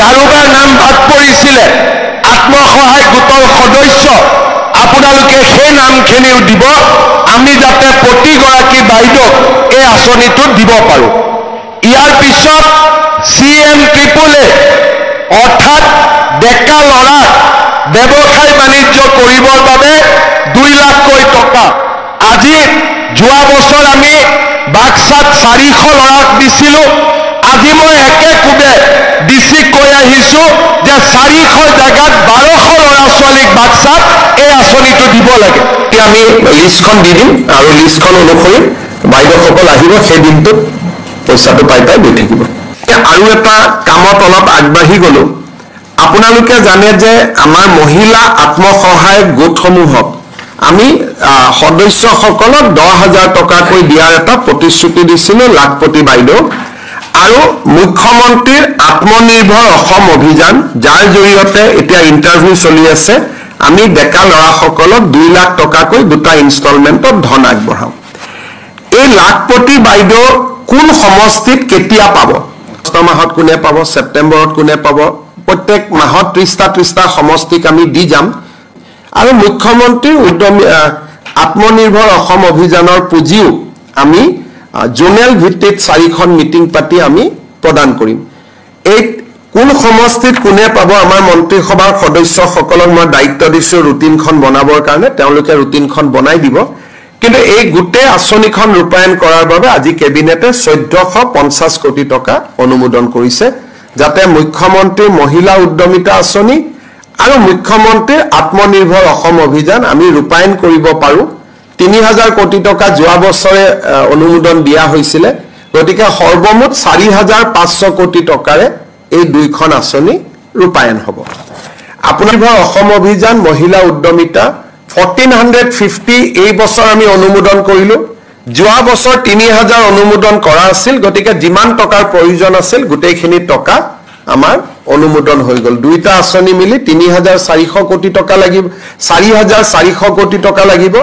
কাৰোবাৰ নাম বাদ পৰিছিলে আত্মসহায়ক গোটৰ সদস্য আপোনালোকে সেই নামখিনিও দিব আমি যাতে প্ৰতিগৰাকী বাইদেউক এই আঁচনিটো দিব পাৰো ইয়াৰ পিছত CM ট্ৰিপলে অৰ্থাৎ ডেকা লৰা ব্যৱসায় বাণিজ্য কৰিবৰ বাবে 2 লাখকৈ টকা আজি যোৱা বছৰ আমি বাক্সাত 400 লৰাক দিছিলো আজি মই একেকোবে ডিসি কৈ আহিছো যে 400 জায়গাত 1200 লৰা ছোৱালীক বাক্সাত এই আঁচনিটো দিব লাগে আমি লিষ্টখন দি দিম আৰু লিষ্টখন অনুসৰি বাইদেউসকল আহিব সেই দিনটোত পইচাটো পাই গৈ থাকিব আৰু এটা কামত অলপ আগবাঢ়ি গলো আপোনালোকে জানে যে আমাৰ মহিলা আত্মসহায়ক গোটসমূহক আমি সদস্যসকলক 10,000 টকাকৈ দিয়াৰ এটা প্ৰতিশ্ৰুতি দিছিলো লাখপতি বাইদেউ আৰু মুখ্যমন্ত্ৰীৰ আত্মনিৰ্ভৰ অসম অভিযান যাৰ জৰিয়তে এতিয়া ইন্টাৰভিউ চলি আছে আমি ডেকা লৰাসকলক 2 লাখ টকাকৈ দুটা ইনষ্টলমেন্টত ধন আগবঢ়াম এই লাখপতি বাইদেউ কোন সমষ্টিত কেতিয়া পাব আগষ্ট মাহত কোনে পাব সেপ্টেম্বৰত কোনে পাব প্ৰত্যেক মাহত 30টা সমষ্টিক আমি দি যাম আৰু মুখ্যমন্ত্ৰীৰ উদ্যমী আত্মনিৰ্ভৰ অসম অভিযানৰ পুঁজিও আমি জোনেল ভিত্তিত 4খন মিটিং পাতি আমি প্ৰদান কৰিম এই কোন সমষ্টিত কোনে পাব আমাৰ মন্ত্ৰীসভাৰ সদস্যসকলক মই দায়িত্ব দিছো ৰুটিনখন বনাবৰ কাৰণে তেওঁলোকে ৰুটিনখন বনাই দিব কিন্তু এই গোটে আঁচনিখন ৰূপায়ণ কৰাৰ বাবে আজি কেবিনেটে 1450 কোটি টকা অনুমোদন কৰিছে যাতে মুখ্যমন্ত্ৰীৰ মহিলা উদ্যমিতা আঁচনি আৰু মুখ্যমন্ত্ৰীৰ আত্মনিৰ্ভৰ অসম অভিযান আমি ৰূপায়ণ কৰিব পাৰো 3000 কোটি টকা যোৱা বছৰে অনুমোদন দিয়া হৈছিল গতিকে সৰ্বমুঠ 4500 কোটি টকাৰে এই দুইখন আঁচনি ৰূপায়ণ হ'ব আত্মনিৰ্ভৰ অসম অভিযান মহিলা উদ্যমিতা 1450 এই বছৰ আমি অনুমোদন কৰিলো যোৱা বছৰ 3000 অনুমোদন কৰা আছিল গতিকে যিমান টকাৰ প্ৰয়োজন আছিল গোটেইখিনি টকা আমাৰ অনুমোদন হৈ গল দুইটা আঁচনি মিলি 3400 কোটি টকা লাগিব 4400 কোটি টকা লাগিব